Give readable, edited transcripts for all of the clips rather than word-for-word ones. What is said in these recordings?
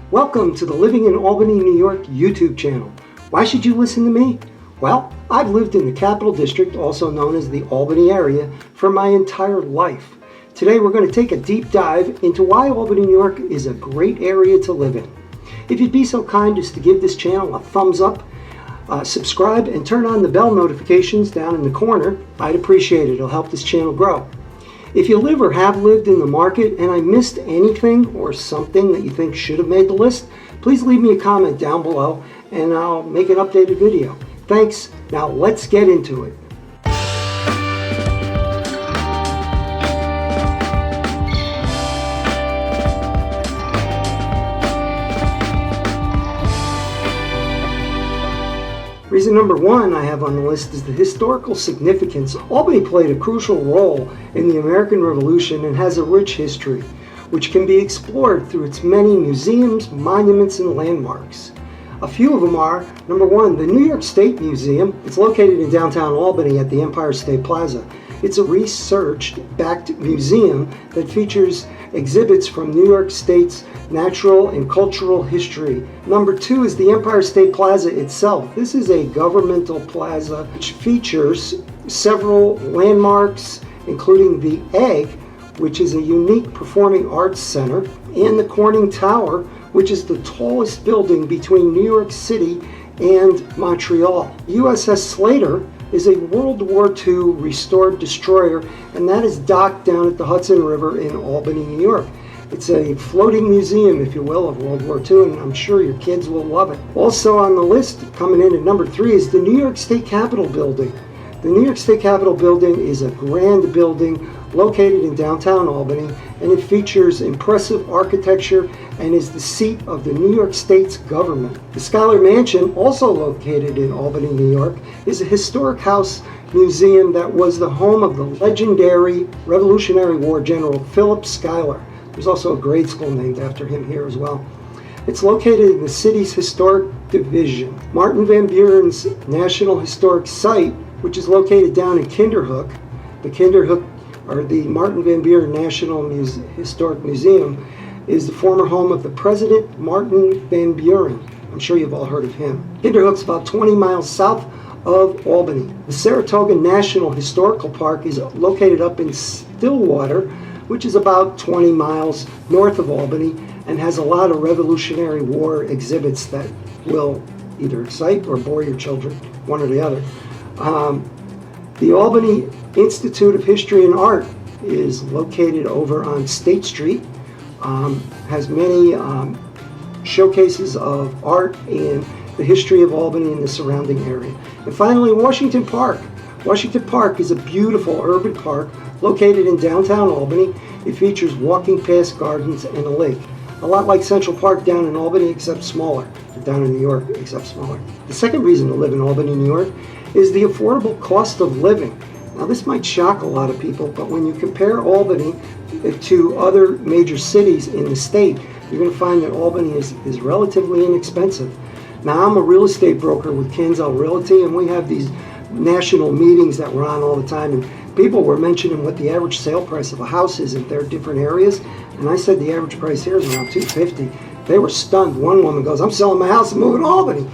Welcome to the Living in Albany, New York YouTube channel. Why should you listen to me? Well, I've lived in the Capital District, also known as the Albany area, for my entire life. Today we're going to take a deep dive into why Albany, New York is a great area to live in. If you'd be so kind as to give this channel a thumbs up, subscribe, and turn on the bell notifications down in the corner, I'd appreciate it. It'll help this channel grow. If you live or have lived in the market and I missed anything or something that you think should have made the list, please leave me a comment down below and I'll make an updated video. Thanks. Now let's get into it. Reason number one I have on the list is the historical significance. Albany played a crucial role in the American Revolution and has a rich history, which can be explored through its many museums, monuments, and landmarks. A few of them are, number one, the New York State Museum. It's located in downtown Albany at the Empire State Plaza. It's a research-backed museum that features exhibits from New York State's natural and cultural history. Number two is the Empire State Plaza itself. This is a governmental plaza which features several landmarks, including the Egg, which is a unique performing arts center, and the Corning Tower, which is the tallest building between New York City and Montreal. USS Slater is a World War II restored destroyer, and that is docked down at the Hudson River in Albany, New York. It's a floating museum, if you will, of World War II, and I'm sure your kids will love it. Also on the list, coming in at number three, is the New York State Capitol building. The New York State Capitol building is a grand building located in downtown Albany, and it features impressive architecture and is the seat of the New York State's government. The Schuyler Mansion, also located in Albany, New York, is a historic house museum that was the home of the legendary Revolutionary War General Philip Schuyler. There's also a grade school named after him here as well. It's located in the city's historic division. Martin Van Buren's National Historic Site, which is located down in Kinderhook. The Kinderhook, or the Martin Van Buren National Historic Museum, is the former home of the President Martin Van Buren. I'm sure you've all heard of him. Kinderhook's about 20 miles south of Albany. The Saratoga National Historical Park is located up in Stillwater, which is about 20 miles north of Albany, and has a lot of Revolutionary War exhibits that will either excite or bore your children, one or the other. The Albany Institute of History and Art is located over on State Street, has many showcases of art and the history of Albany and the surrounding area. And finally, Washington Park. Washington Park is a beautiful urban park located in downtown Albany. It features walking past gardens and a lake. A lot like Central Park down in Albany, except smaller. Down in New York, except smaller. The second reason to live in Albany, New York, is the affordable cost of living. Now this might shock a lot of people, but when you compare Albany to other major cities in the state, you're going to find that Albany is relatively inexpensive. Now I'm a real estate broker with Kanzel Realty, and we have these national meetings that we're on all the time, and people were mentioning what the average sale price of a house is in their different areas, and I said the average price here is around $250. They were stunned. One woman goes, "I'm selling my house and moving to Albany."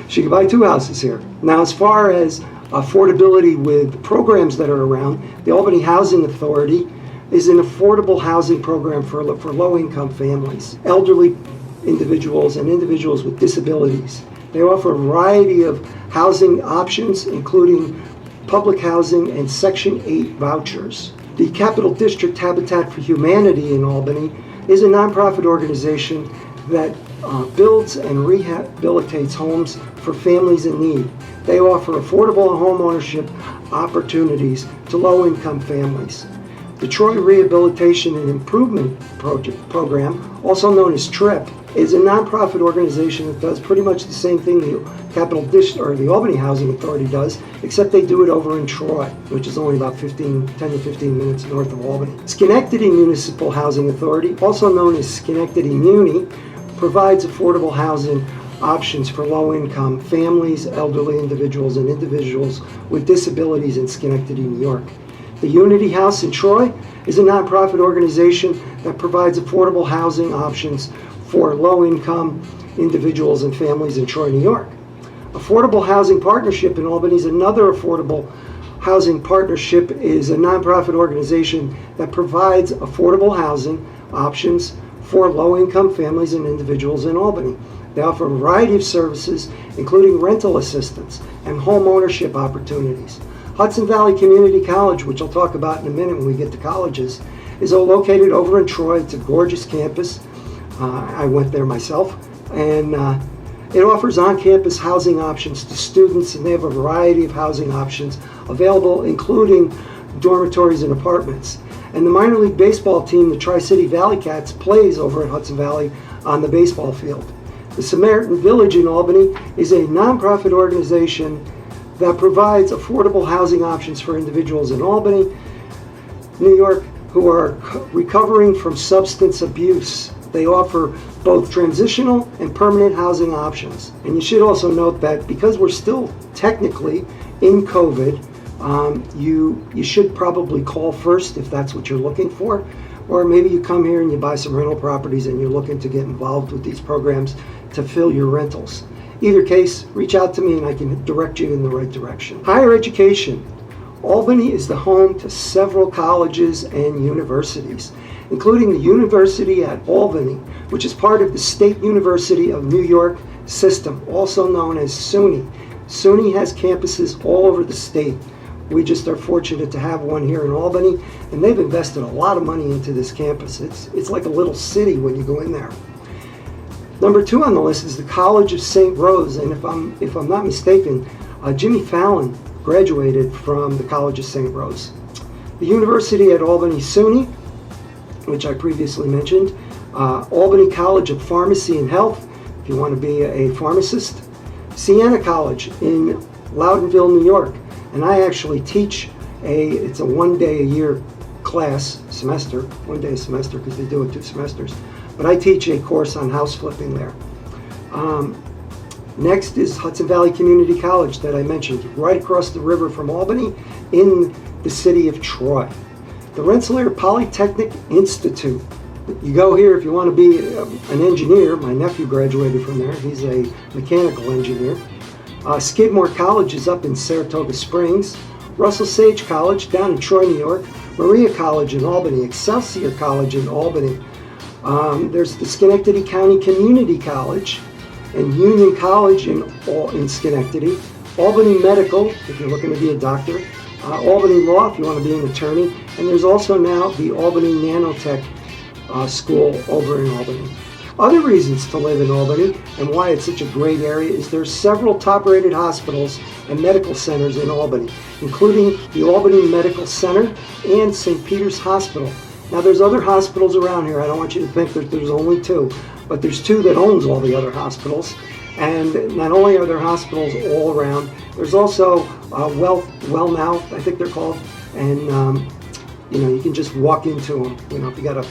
She could buy two houses here. Now, as far as affordability with programs that are around, the Albany Housing Authority is an affordable housing program for low-income families, elderly individuals, and individuals with disabilities. They offer a variety of housing options, including public housing and Section 8 vouchers. The Capital District Habitat for Humanity in Albany is a nonprofit organization that builds and rehabilitates homes for families in need. They offer affordable home ownership opportunities to low-income families. The Troy Rehabilitation and Improvement Program, also known as TRIP, is a nonprofit organization that does pretty much the same thing the Capital District or the Albany Housing Authority does, except they do it over in Troy, which is only about 10 to 15 minutes north of Albany. Schenectady Municipal Housing Authority, also known as Schenectady Muni, provides affordable housing options for low-income families, elderly individuals, and individuals with disabilities in Schenectady, New York. The Unity House in Troy is a nonprofit organization that provides affordable housing options for low-income individuals and families in Troy, New York. Affordable Housing Partnership in Albany is another affordable housing partnership, is a nonprofit organization that provides affordable housing options for low-income families and individuals in Albany. They offer a variety of services, including rental assistance and home ownership opportunities. Hudson Valley Community College, which I'll talk about in a minute when we get to colleges, is located over in Troy. It's a gorgeous campus. I went there myself, and it offers on-campus housing options to students, and they have a variety of housing options available, including dormitories and apartments. And the minor league baseball team, the Tri-City Valley Cats, plays over at Hudson Valley on the baseball field. The Samaritan Village in Albany is a nonprofit organization that provides affordable housing options for individuals in Albany, New York, who are recovering from substance abuse. They offer both transitional and permanent housing options. And you should also note that because we're still technically in COVID, you should probably call first if that's what you're looking for. Or maybe you come here and you buy some rental properties and you're looking to get involved with these programs to fill your rentals. Either case, reach out to me and I can direct you in the right direction. Higher education. Albany is the home to several colleges and universities, including the University at Albany, which is part of the State University of New York system, also known as SUNY. SUNY has campuses all over the state. We just are fortunate to have one here in Albany, and they've invested a lot of money into this campus. It's like a little city when you go in there. Number 2 on the list is the College of St. Rose, and if I'm not mistaken, Jimmy Fallon graduated from the College of St. Rose. The University at Albany SUNY, which I previously mentioned, Albany College of Pharmacy and Health, if you want to be a pharmacist, Siena College in Loudonville, New York, and I actually teach it's a one-day-a-year class semester, one day a semester because they do it 2 semesters, but I teach a course on house flipping there. Next is Hudson Valley Community College that I mentioned, right across the river from Albany in the city of Troy. The Rensselaer Polytechnic Institute. You go here if you want to be an engineer. My nephew graduated from there. He's a mechanical engineer. Skidmore College is up in Saratoga Springs. Russell Sage College down in Troy, New York. Maria College in Albany. Excelsior College in Albany. There's the Schenectady County Community College and Union College in Schenectady. Albany Medical, if you're looking to be a doctor. Albany Law, if you want to be an attorney. And there's also now the Albany Nanotech School over in Albany. Other reasons to live in Albany and why it's such a great area is there's several top-rated hospitals and medical centers in Albany, including the Albany Medical Center and St. Peter's Hospital. Now there's other hospitals around here. I don't want you to think that there's only 2, but there's 2 that owns all the other hospitals. And not only are there hospitals all around, there's also Well Now, I think they're called, and you can just walk into them. If you got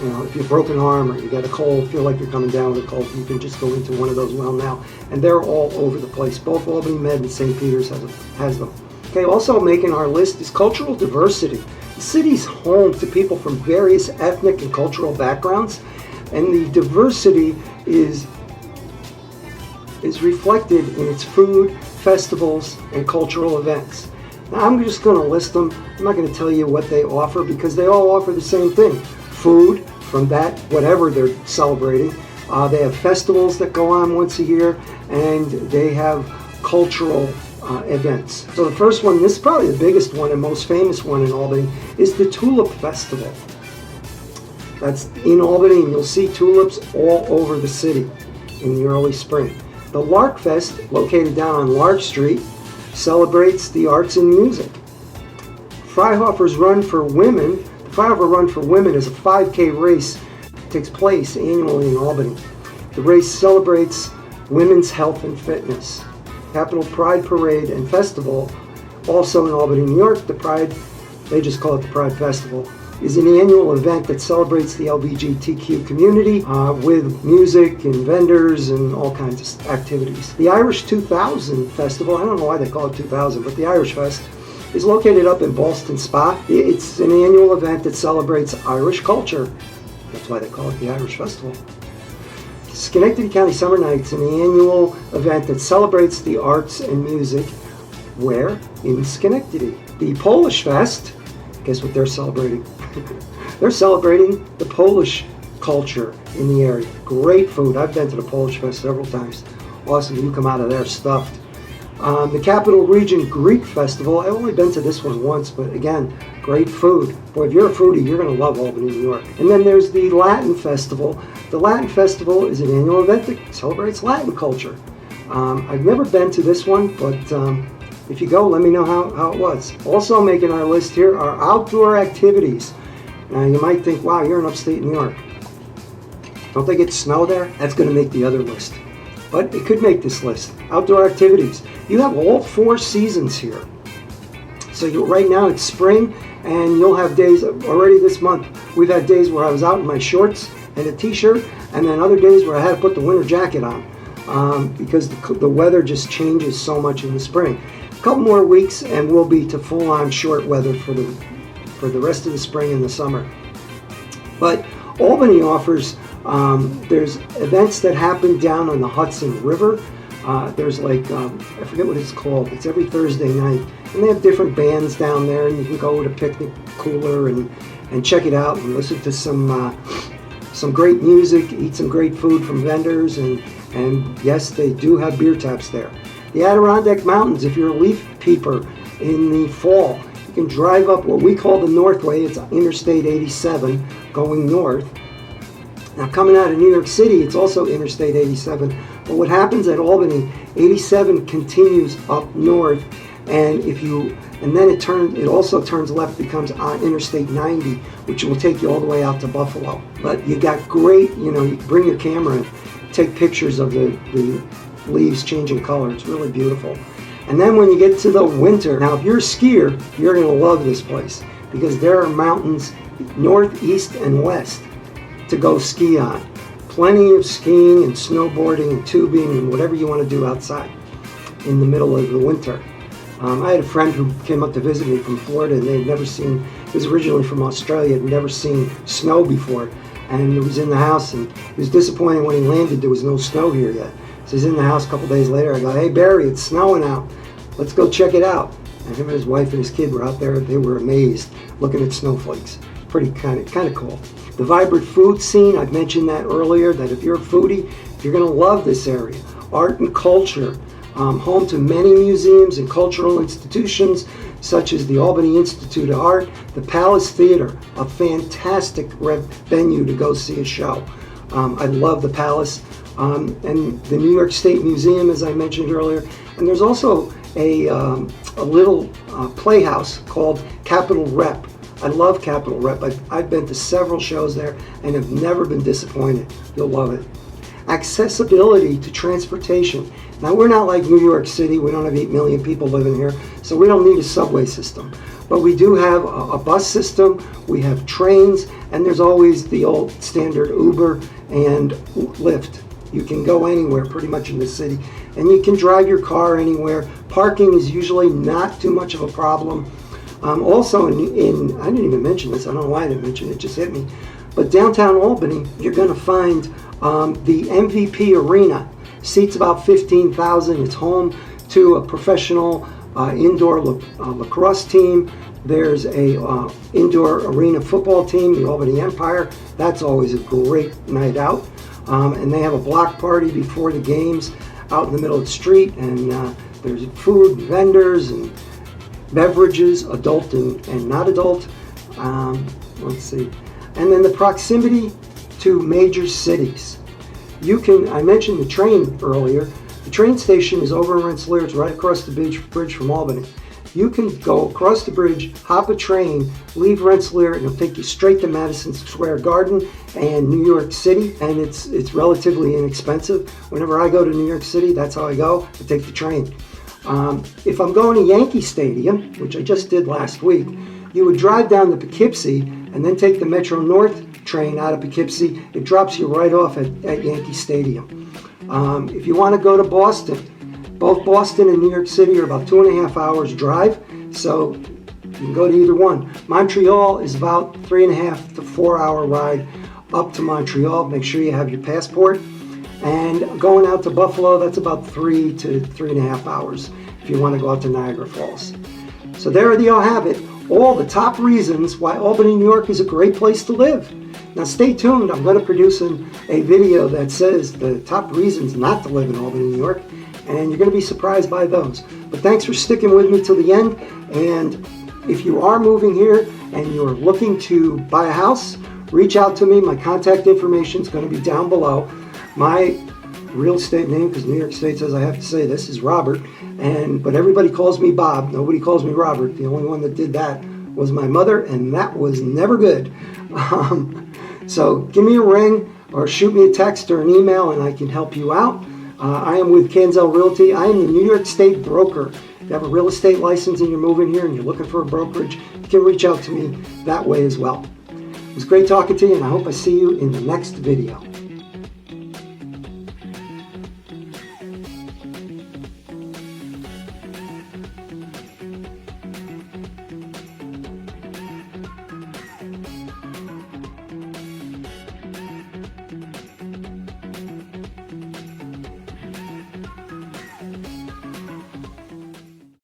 if you're a broken arm or you got a cold, feel like you're coming down with a cold, you can just go into one of those Well Now, and they're all over the place. Both Albany Med and St. Peter's has them. Okay, also making our list is cultural diversity. The city's home to people from various ethnic and cultural backgrounds, and the diversity is reflected in its food, festivals, and cultural events. Now I'm just going to list them. I'm not going to tell you what they offer because they all offer the same thing. Food from that, whatever they're celebrating. They have festivals that go on once a year, and they have cultural events. So the first one, this is probably the biggest one and most famous one in Albany, is the Tulip Festival. That's in Albany, and you'll see tulips all over the city in the early spring. The Lark Fest, located down on Lark Street, celebrates the arts and music. Freihofer's Run for Women. The Freihofer Run for Women is a 5K race that takes place annually in Albany. The race celebrates women's health and fitness. Capitol Pride Parade and Festival, also in Albany, New York. The Pride, they just call it the Pride Festival, is an annual event that celebrates the LGBTQ community with music and vendors and all kinds of activities. The Irish 2000 Festival, I don't know why they call it 2000, but the Irish Fest, is located up in Ballston Spa. It's an annual event that celebrates Irish culture. That's why they call it the Irish Festival. Schenectady County Summer Nights, an annual event that celebrates the arts and music. Where? In Schenectady. The Polish Fest, guess what they're celebrating? They're celebrating the Polish culture in the area. Great food. I've been to the Polish Fest several times. Awesome. You come out of there stuffed. The Capital Region Greek Festival. I've only been to this one once, but again, great food. Boy, if you're a foodie, you're going to love Albany, New York. And then there's the Latin Festival. The Latin Festival is an annual event that celebrates Latin culture. I've never been to this one, but if you go, let me know how it was. Also making our list here are outdoor activities. Now you might think, wow, you're in upstate New York. Don't they get snow there? That's going to make the other list. But it could make this list. Outdoor activities. You have all 4 seasons here. So right now it's spring, and you'll have days, already this month, we've had days where I was out in my shorts and a t-shirt, and then other days where I had to put the winter jacket on because the weather just changes so much in the spring. A couple more weeks and we'll be to full-on short weather for the rest of the spring and the summer. But Albany offers, there's events that happen down on the Hudson River. There's like, I forget what it's called. It's every Thursday night. And they have different bands down there, and you can go to picnic cooler and check it out and listen to some great music, eat some great food from vendors, and yes, they do have beer taps there. The Adirondack Mountains, if you're a leaf peeper in the fall, you can drive up what we call the Northway. It's Interstate 87 going north. Now coming out of New York City, it's also Interstate 87. But what happens at Albany, 87 continues up north, and then it also turns left, becomes on Interstate 90, which will take you all the way out to Buffalo. But you got great, you can bring your camera and take pictures of the leaves changing color. It's really beautiful. And then when you get to the winter, now if you're a skier, you're going to love this place because there are mountains north, east, and west to go ski on. Plenty of skiing and snowboarding and tubing and whatever you want to do outside in the middle of the winter. I had a friend who came up to visit me from Florida, and they'd never seen, he was originally from Australia, had never seen snow before, and he was in the house, and he was disappointed when he landed there was no snow here yet. So he's in the house a couple days later. I go, hey Barry, it's snowing out. Let's go check it out. And him and his wife and his kid were out there. They were amazed looking at snowflakes. Pretty kind of cool. The vibrant food scene, I've mentioned that earlier, that if you're a foodie, you're going to love this area. Art and culture, home to many museums and cultural institutions such as the Albany Institute of Art, the Palace Theater, a fantastic venue to go see a show. I love the Palace, and the New York State Museum, as I mentioned earlier. And there's also a little playhouse called Capitol Rep. I love Capitol Rep. I've been to several shows there and have never been disappointed. You'll love it. Accessibility to transportation. Now, we're not like New York City. We don't have 8 million people living here, so we don't need a subway system. But we do have a bus system, we have trains, and there's always the old standard Uber and Lyft. You can go anywhere pretty much in the city, and you can drive your car anywhere. Parking is usually not too much of a problem. Also, I didn't even mention this, I don't know why I didn't mention it, it just hit me. But downtown Albany, you're going to find the MVP Arena. Seats about 15,000. It's home to a professional indoor lacrosse team. There's a indoor arena football team, the Albany Empire. That's always a great night out. And they have a block party before the games out in the middle of the street. And there's food, vendors, and beverages, adult and not adult. Let's see. And then the proximity to major cities. I mentioned the train earlier. The train station is over in Rensselaer. It's right across the bridge from Albany. You can go across the bridge, hop a train, leave Rensselaer, and it'll take you straight to Madison Square Garden and New York City, and it's relatively inexpensive. Whenever I go to New York City, that's how I go. I take the train. If I'm going to Yankee Stadium, which I just did last week, you would drive down to Poughkeepsie and then take the Metro North train out of Poughkeepsie. It drops you right off at Yankee Stadium. If you want to go to Boston, both Boston and New York City are about 2.5 hours drive, so you can go to either one. Montreal is about 3.5 to 4 hour ride up to Montreal. Make sure you have your passport. And going out to Buffalo, that's about 3 to 3.5 hours if you want to go out to Niagara Falls. So there you all have it. All the top reasons why Albany, New York is a great place to live. Now stay tuned. I'm going to produce a video that says the top reasons not to live in Albany, New York, and you're going to be surprised by those. But thanks for sticking with me till the end. And if you are moving here and you're looking to buy a house, reach out to me. My contact information is going to be down below. My real estate name, because New York State says I have to say this, is Robert. But everybody calls me Bob. Nobody calls me Robert. The only one that did that was my mother, and that was never good. So give me a ring or shoot me a text or an email, and I can help you out. I am with Kanzel Realty. I am the New York State broker. If you have a real estate license and you're moving here and you're looking for a brokerage, you can reach out to me that way as well. It was great talking to you, and I hope I see you in the next video.